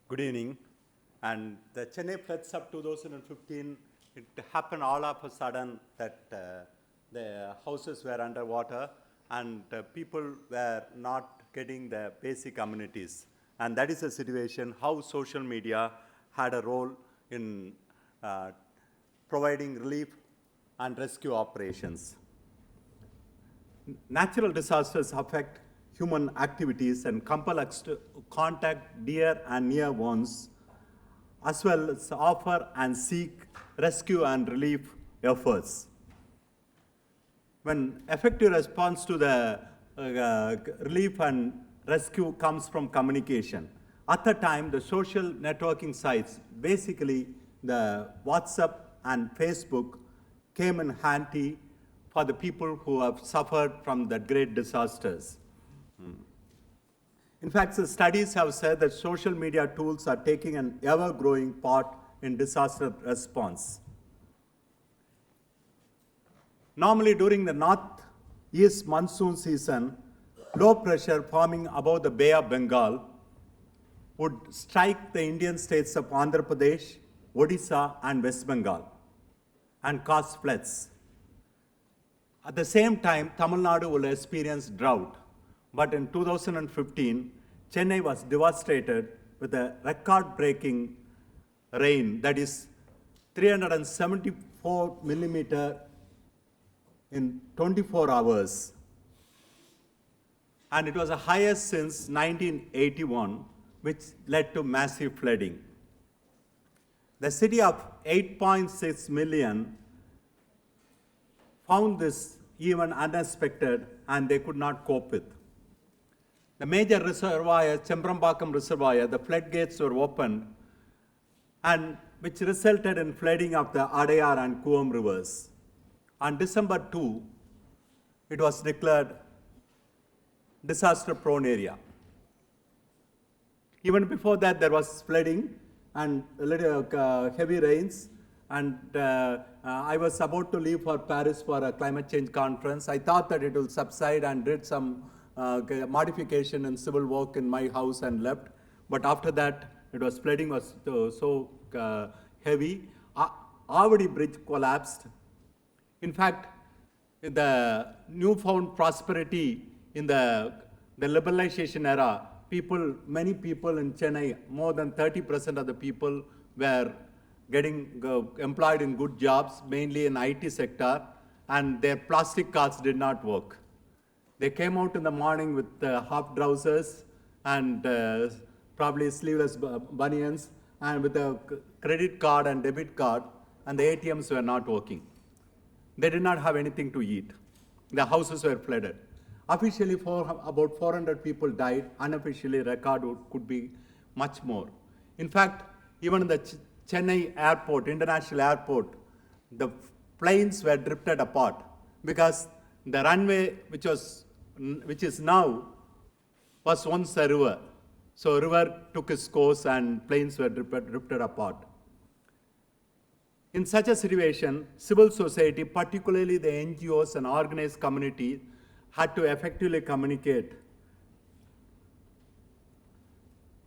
Good evening. And the Chennai floods of 2015, it happened all of a sudden that the houses were underwater and people were not getting the basic amenities. And that is the situation, how social media had a role in providing relief and rescue operations. Natural disasters affect human activities and compel us to contact dear and near ones, as well as offer and seek rescue and relief efforts. When effective response to the relief and rescue comes from communication, at the time the social networking sites, basically the WhatsApp and Facebook, came in handy for the people who have suffered from the great disasters. In fact, the studies have said that social media tools are taking an ever-growing part in disaster response. Normally, during the northeast monsoon season, low pressure forming above the Bay of Bengal would strike the Indian states of Andhra Pradesh, Odisha, and West Bengal and cause floods. At the same time, Tamil Nadu will experience drought. But in 2015, Chennai was devastated with a record-breaking rain, that is 374 millimeter in 24 hours. And it was the highest since 1981, which led to massive flooding. The city of 8.6 million found this even unexpected, and they could not cope with. The major reservoir, Chembrambakam Reservoir, the floodgates were opened, and which resulted in flooding of the Adayar and Kuam rivers. On December 2, it was declared disaster-prone area. Even before that, there was flooding and heavy rains, and I was about to leave for Paris for a climate change conference. I thought that it will subside and did some modification and civil work in my house and left. But after that, flooding was so heavy. Avadi Bridge collapsed. In fact, the newfound prosperity in the liberalization era, many people in Chennai, more than 30% of the people were getting employed in good jobs, mainly in IT sector, and their plastic cards did not work. They came out in the morning with half trousers and probably sleeveless bunions and with a credit card and debit card, and the ATMs were not working. They did not have anything to eat. The houses were flooded. Officially, about 400 people died. Unofficially, record could be much more. In fact, even in the Chennai airport, international airport, the planes were drifted apart because the runway, which is now, was once a river. So a river took its course and planes were drifted apart. In such a situation, civil society, particularly the NGOs and organized community, had to effectively communicate.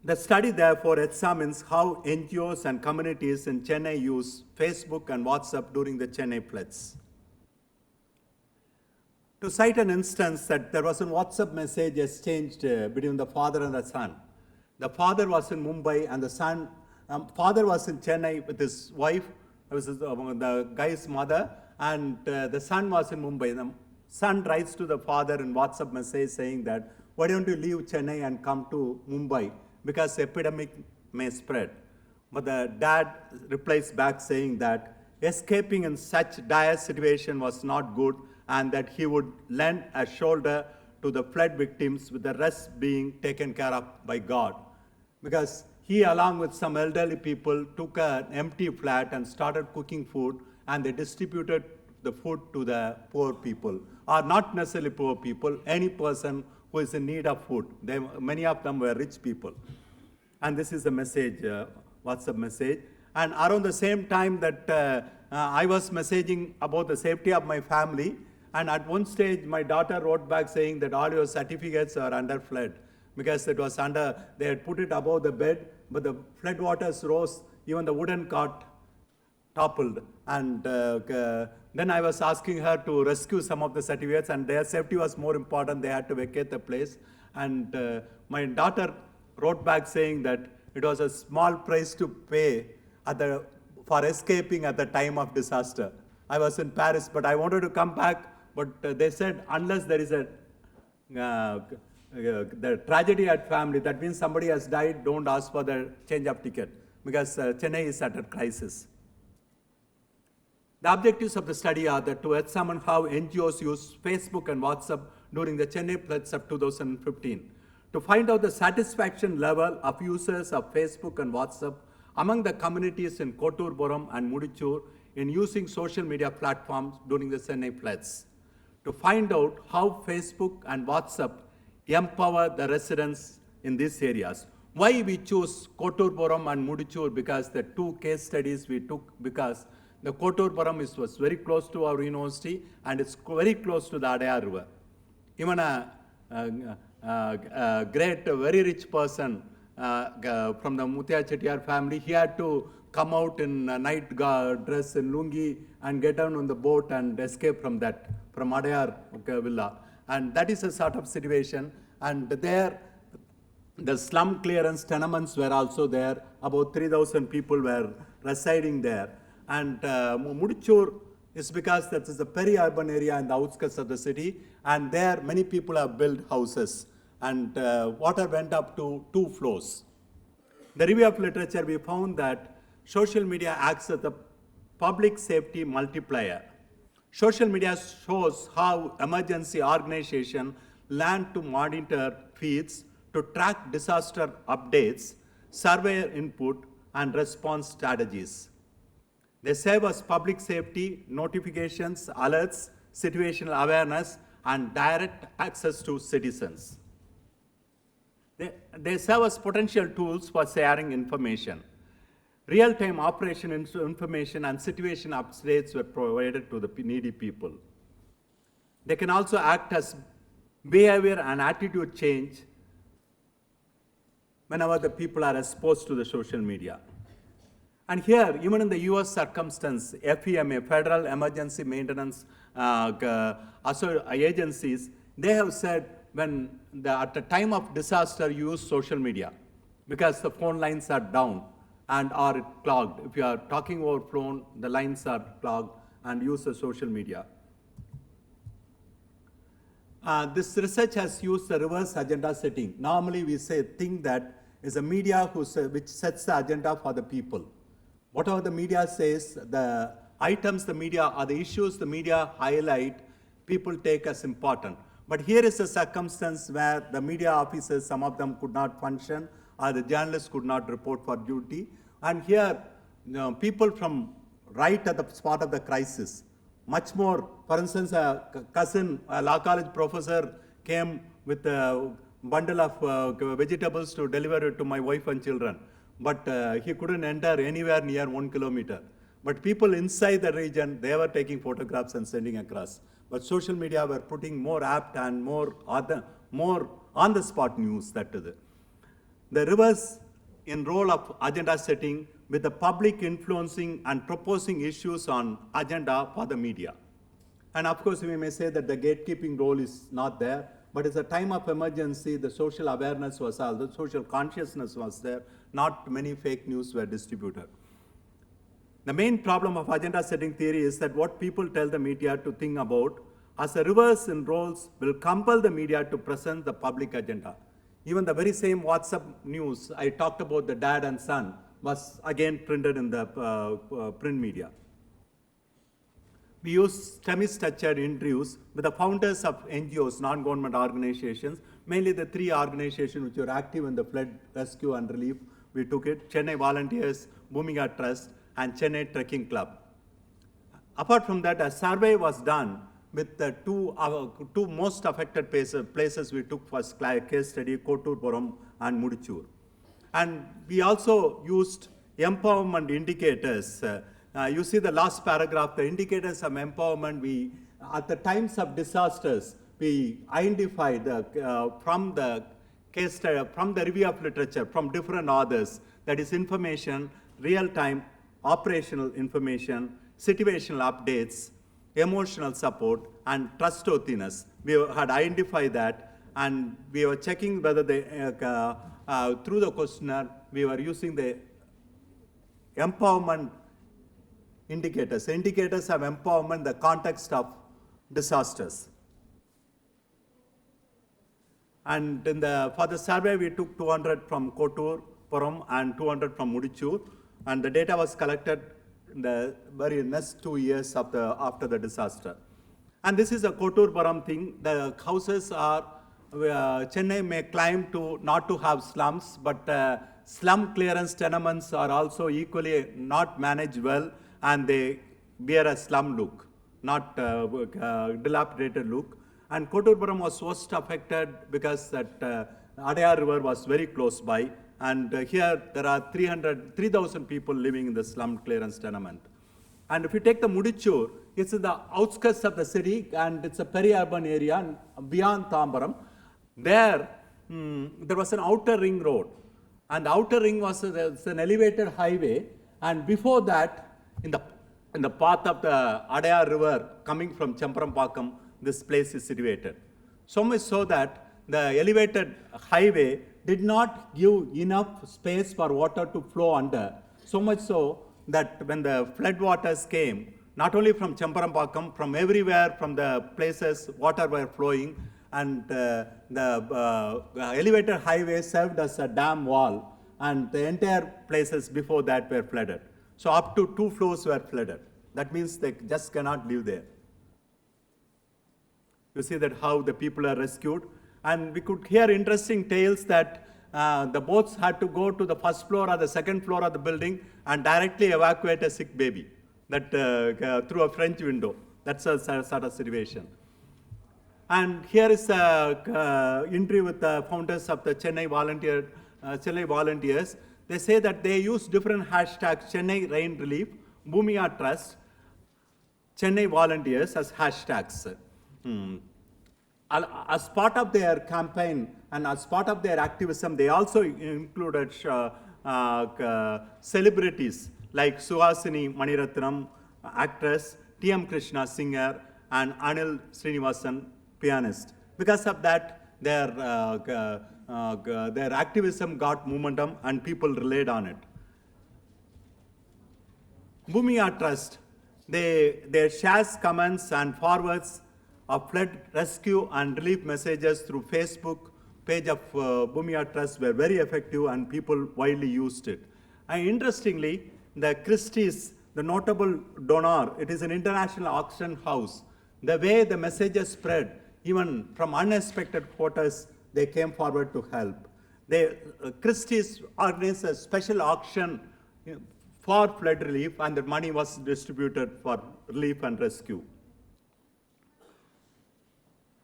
The study therefore examines how NGOs and communities in Chennai use Facebook and WhatsApp during the Chennai floods. To cite an instance, that there was a WhatsApp message exchanged between the father and the son. The father was in Mumbai and the son, father was in Chennai with his wife, the guy's mother, and the son was in Mumbai. The son writes to the father in WhatsApp message saying that, why don't you leave Chennai and come to Mumbai, because epidemic may spread. But the dad replies back saying that escaping in such dire situation was not good, and that he would lend a shoulder to the flood victims, with the rest being taken care of by God. Because he, along with some elderly people, took an empty flat and started cooking food, and they distributed the food to the poor people, or not necessarily poor people, any person who is in need of food. Many of them were rich people. And this is the message, WhatsApp message. And around the same time that I was messaging about the safety of my family, and at one stage my daughter wrote back saying that all your certificates are under flood. because it was under, they had put it above the bed, but the flood waters rose, even the wooden cot toppled. And then I was asking her to rescue some of the certificates, and their safety was more important. They had to vacate the place. And my daughter wrote back saying that it was a small price to pay for escaping at the time of disaster. I was in Paris, but I wanted to come back, but they said unless there is the tragedy at family, that means somebody has died, don't ask for the change of ticket, because Chennai is at a crisis. The objectives of the study are that to examine how NGOs use Facebook and WhatsApp during the Chennai floods of 2015, to find out the satisfaction level of users of Facebook and WhatsApp among the communities in Kotturpuram and Mudichur in using social media platforms during the Chennai floods, to find out how Facebook and WhatsApp empower the residents in these areas. Why we choose Kotturpuram and Mudichur? Because the two case studies we took, because the Kotturpuram was very close to our university, and it's very close to the Adaya River. Even a great, very rich person from the Muthia Chettiar family, he had to come out in a night dress in lungi and get down on the boat and escape from Adayar villa. And that is a sort of situation. And there, the slum clearance tenements were also there. About 3,000 people were residing there. And Mudichur is because that is a peri-urban area in the outskirts of the city, and there many people have built houses, and water went up to 2 floors. The review of literature, we found that social media acts as a public safety multiplier. Social media shows how emergency organizations learn to monitor feeds, to track disaster updates, surveyor input, and response strategies. They serve as public safety, notifications, alerts, situational awareness, and direct access to citizens. They serve as potential tools for sharing information. Real-time operation information and situation updates were provided to the needy people. They can also act as behavior and attitude change whenever the people are exposed to the social media. And here, even in the US circumstance, FEMA, Federal Emergency Maintenance agencies, they have said at the time of disaster, use social media, because the phone lines are down and are clogged. If you are talking over phone, the lines are clogged, and use the social media. This research has used the reverse agenda setting. Normally we think that is a media which sets the agenda for the people. Whatever the media says, the items the media or the issues the media highlight, people take as important. But here is a circumstance where the media officers, some of them could not function, or the journalists could not report for duty. And here, people from right at the spot of the crisis, much more, for instance, a law college professor came with a bundle of vegetables to deliver it to my wife and children. But he couldn't enter anywhere near 1 kilometer. But people inside the region, they were taking photographs and sending across. But social media were putting more apt and more on-the-spot news. The reverse in role of agenda setting, with the public influencing and proposing issues on agenda for the media. And of course, we may say that the gatekeeping role is not there, but it's a time of emergency, the social awareness was all, the social consciousness was there, not many fake news were distributed. The main problem of agenda setting theory is that what people tell the media to think about, as a reverse in roles, will compel the media to present the public agenda. Even the very same WhatsApp news I talked about, the dad and son, was again printed in the print media. We use semi-structured interviews with the founders of NGOs, non-government organizations, mainly the 3 organizations which were active in the flood rescue and relief. We took it, Chennai Volunteers, Bhumiga Trust, and Chennai Trekking Club. Apart from that, a survey was done with the two most affected places we took for case study, Kotturpuram and Mudichur. And we also used empowerment indicators. You see the last paragraph, the indicators of empowerment. At the times of disasters, we identified from the case study from the review of literature from different authors, that is information, real-time operational information, situational updates, emotional support, and trustworthiness. We had identified that, and we were checking whether they, through the questionnaire, we were using the empowerment indicators. Indicators of empowerment in the context of disasters. And for the survey, we took 200 from Kotur, Puram, and 200 from Mudichur, and the data was collected in the very next 2 years after the disaster. And this is a Kotur Puram thing. The houses are, Chennai may claim not to have slums, but slum clearance tenements are also equally not managed well, and they bear a slum look, not dilapidated look. And Koturpuram was most affected because that Adayar River was very close by, and here there are 3,000 people living in the slum clearance tenement. And if you take the Mudichur, it's in the outskirts of the city, and it's a peri-urban area beyond Tambaram. There was an outer ring road, and the outer ring was an elevated highway, and before that, in the path of the Adayar River coming from Champarampakam, this place is situated. So much so that the elevated highway did not give enough space for water to flow under. So much so that when the flood waters came, not only from Champarampakam, from everywhere, from the places water were flowing, and the elevated highway served as a dam wall, and the entire places before that were flooded. So up to 2 floors were flooded. That means they just cannot live there. You see that how the people are rescued. And we could hear interesting tales that the boats had to go to the first floor or the second floor of the building and directly evacuate a sick baby that through a French window. That's a sort of situation. And here is an interview with the founders of the Chennai volunteers. They say that they use different hashtags: Chennai Rain Relief, Bhumia Trust, Chennai Volunteers as hashtags. As part of their campaign and as part of their activism, they also included celebrities like Suhasini Maniratnam, actress, T.M. Krishna, singer, and Anil Srinivasan, pianist. Because of that, their activism got momentum and people relied on it. Bhumia Trust, their shares, comments, and forwards of flood rescue and relief messages through Facebook page of Bhumia Trust were very effective, and people widely used it. And interestingly, the Christie's, the notable donor, it is an international auction house. The way the messages spread, even from unexpected quarters, they came forward to help. Christie's organized a special auction for flood relief, and the money was distributed for relief and rescue.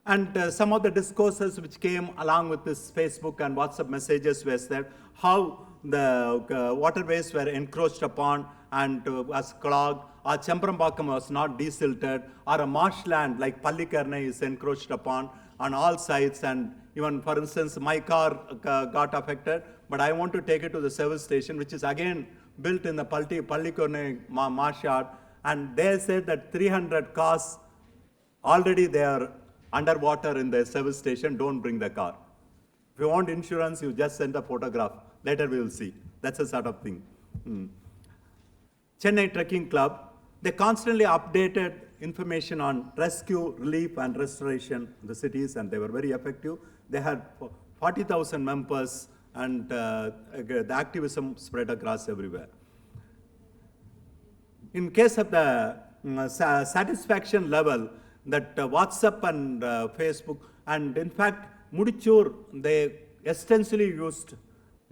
And some of the discourses which came along with this Facebook and WhatsApp messages was that how the waterways were encroached upon and was clogged, or Champarampakam was not desilted, or a marshland like Pallikarnai is encroached upon on all sides. And even, for instance, my car got affected, but I want to take it to the service station, which is again built in the Pallikarnai marsh-yard. And they said that 300 cars already they are underwater in the service station. Don't bring the car. If you want insurance, you just send a photograph. Later we will see. That's a sort of thing. Chennai Trekking Club, they constantly updated information on rescue, relief, and restoration in the cities, and they were very effective. They had 40,000 members, and the activism spread across everywhere. In case of the satisfaction level, that WhatsApp and Facebook, and in fact, Mudichur, they extensively used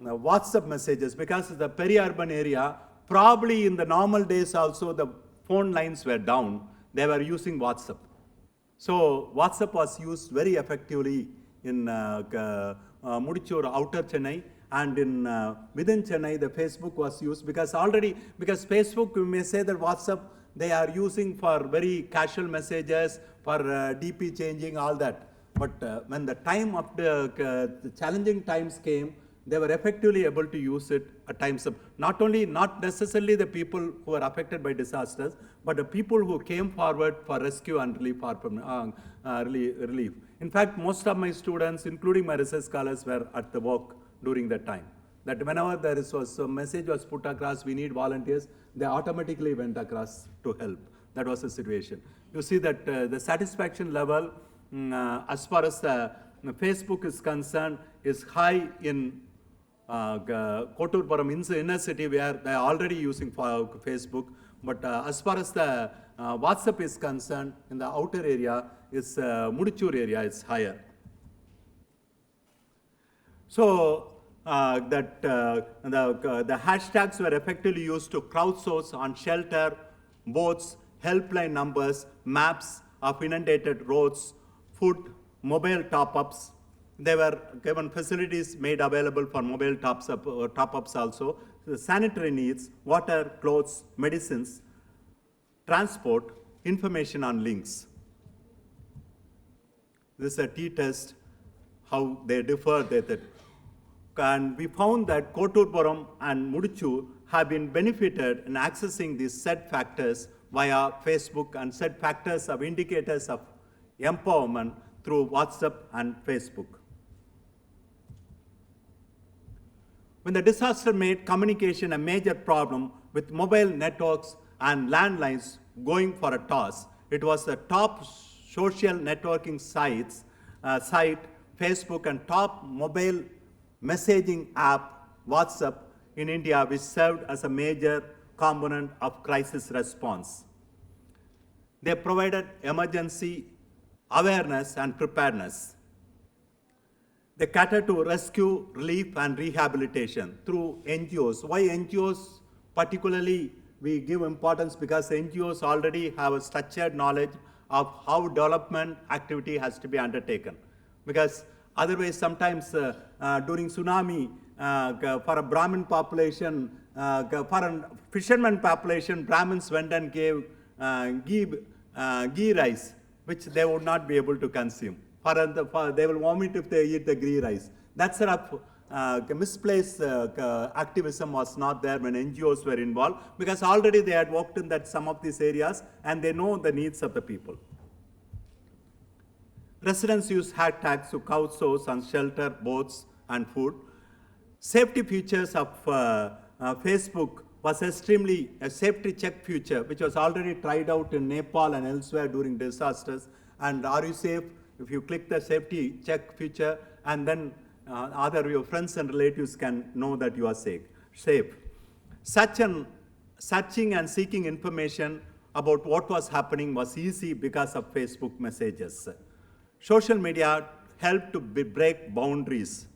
WhatsApp messages because of the peri-urban area. Probably in the normal days also, the phone lines were down. They were using WhatsApp. So WhatsApp was used very effectively in Mudichur, outer Chennai, and in within Chennai, the Facebook was used because Facebook, you may say that WhatsApp, they are using for very casual messages, for DP changing, all that. But when the time of the challenging times came, they were effectively able to use it at times of not necessarily the people who were affected by disasters, but the people who came forward for rescue and relief. Relief. In fact, most of my students, including my research scholars, were at the work during that time. That whenever there was a message was put across, we need volunteers, they automatically went across to help. That was the situation. You see that the satisfaction level, as far as Facebook is concerned, is high in Koturpuram inner city, where they are already using Facebook. But as far as the WhatsApp is concerned, in the outer area, is Mudichur area is higher. So the hashtags were effectively used to crowdsource on shelter, boats, helpline numbers, maps of inundated roads, food, mobile top-ups. They were given facilities made available for mobile top-ups also. The sanitary needs, water, clothes, medicines, transport, information on links. This is a t-test, how they differ. And we found that Koturpuram and Mudichur have been benefited in accessing these said factors via Facebook and said factors of indicators of empowerment through WhatsApp and Facebook. When the disaster made communication a major problem with mobile networks and landlines going for a toss, it was the top social networking site, Facebook, and top mobile messaging app, WhatsApp, in India, which served as a major component of crisis response. They provided emergency awareness and preparedness. They cater to rescue, relief, and rehabilitation through NGOs. Why NGOs particularly we give importance? Because NGOs already have a structured knowledge of how development activity has to be undertaken. Because otherwise, sometimes during tsunami, for a Brahmin population, for a fisherman population, Brahmins went and gave ghee rice, which they would not be able to consume. They will vomit if they eat the ghee rice. That sort of misplaced activism was not there when NGOs were involved, because already they had worked in some of these areas and they know the needs of the people. Residents use hashtags to crowdsource on shelter, boats, and food. Safety features of Facebook was extremely a safety check feature, which was already tried out in Nepal and elsewhere during disasters. And are you safe? If you click the safety check feature, and then other your friends and relatives can know that you are safe. Searching and seeking information about what was happening was easy because of Facebook messages. Social media helped to break boundaries.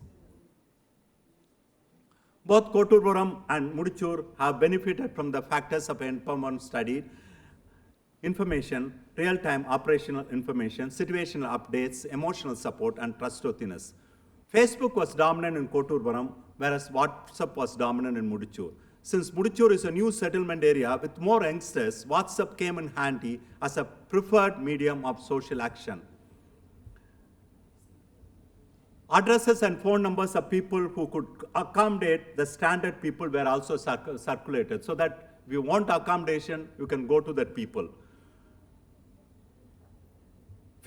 Both Koturpuram and Mudichur have benefited from the factors of empowerment studied: information, real-time operational information, situational updates, emotional support, and trustworthiness. Facebook was dominant in Koturpuram, whereas WhatsApp was dominant in Mudichur. Since Mudichur is a new settlement area with more youngsters, WhatsApp came in handy as a preferred medium of social action. Addresses and phone numbers of people who could accommodate the standard people were also circulated, so that if you want accommodation, you can go to that people.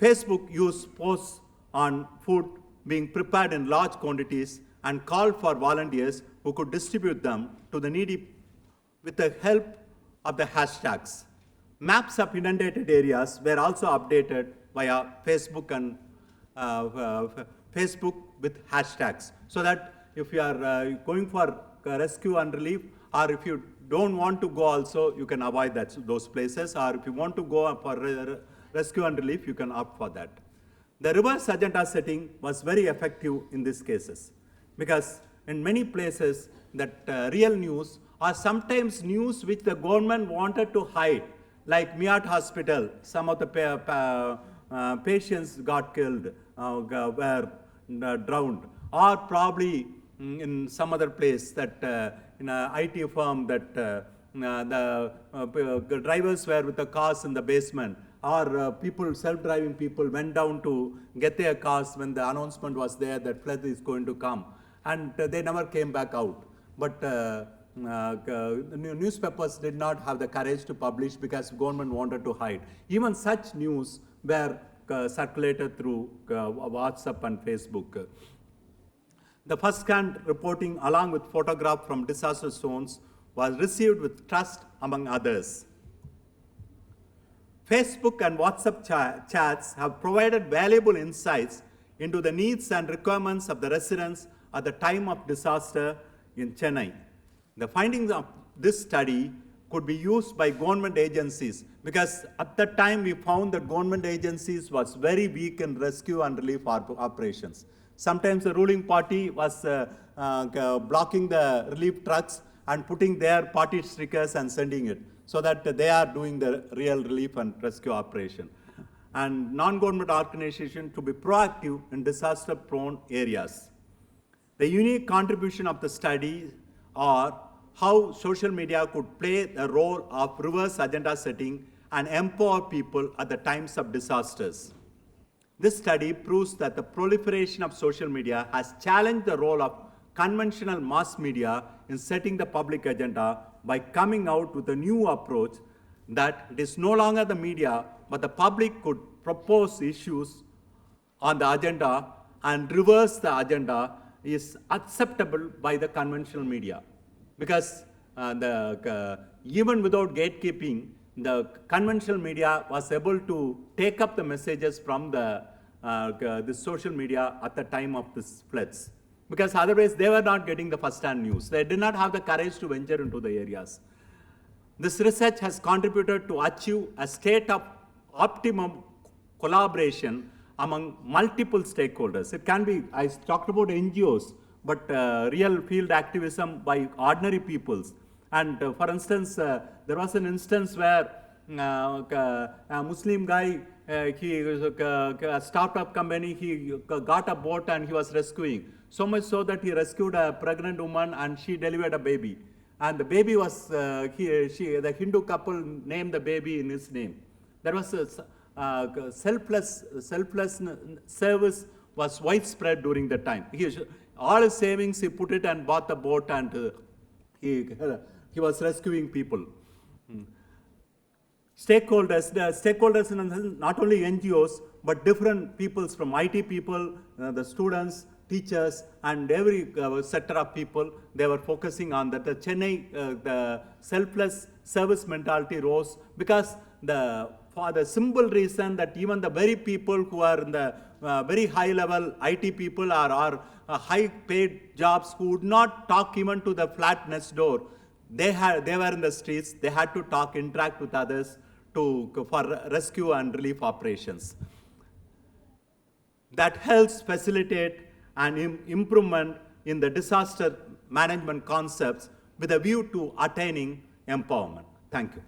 Facebook used posts on food being prepared in large quantities and called for volunteers who could distribute them to the needy with the help of the hashtags. Maps of inundated areas were also updated via Facebook and Facebook with hashtags, so that if you are going for rescue and relief, or if you don't want to go also, you can avoid those places, or if you want to go for rescue and relief, you can opt for that. The reverse agenda setting was very effective in these cases, because in many places that real news, or sometimes news which the government wanted to hide, like Miat Hospital, some of the patients got killed, were drowned, or probably in some other place that in an IT firm that the drivers were with the cars in the basement, or people, self-driving people went down to get their cars when the announcement was there that flood is going to come, and they never came back out. But the newspapers did not have the courage to publish because government wanted to hide. Even such news were circulated through WhatsApp and Facebook. The first-hand reporting, along with photographs from disaster zones, was received with trust among others. Facebook and WhatsApp chats have provided valuable insights into the needs and requirements of the residents at the time of disaster in Chennai. The findings of this study could be used by government agencies, because at that time we found that government agencies was very weak in rescue and relief operations. Sometimes the ruling party was blocking the relief trucks and putting their party stickers and sending it, so that they are doing the real relief and rescue operation. And non-government organizations to be proactive in disaster-prone areas. The unique contribution of the study are how social media could play the role of reverse agenda setting and empower people at the times of disasters. This study proves that the proliferation of social media has challenged the role of conventional mass media in setting the public agenda by coming out with a new approach that it is no longer the media, but the public could propose issues on the agenda and reverse the agenda is acceptable by the conventional media. Because even without gatekeeping, the conventional media was able to take up the messages from the social media at the time of these floods. Because otherwise they were not getting the first-hand news. They did not have the courage to venture into the areas. This research has contributed to achieve a state of optimum collaboration among multiple stakeholders. It can be, I talked about NGOs, but real field activism by ordinary peoples. And for instance, there was an instance where a Muslim guy, he a startup company, he got a boat and he was rescuing. So much so that he rescued a pregnant woman and she delivered a baby. And the baby was, the Hindu couple named the baby in his name. There was a selfless service was widespread during that time. All his savings he put it and bought the boat, and he was rescuing people. Stakeholders, the stakeholders not only NGOs, but different peoples, from IT people, the students, teachers, and every sector of people, they were focusing on that. The Chennai, the selfless service mentality rose because for the simple reason that even the very people who are in the very high level IT people or high paid jobs who would not talk even to the flat next door, they were in the streets, they had to talk, interact with others for rescue and relief operations. That helps facilitate an improvement in the disaster management concepts with a view to attaining empowerment. Thank you.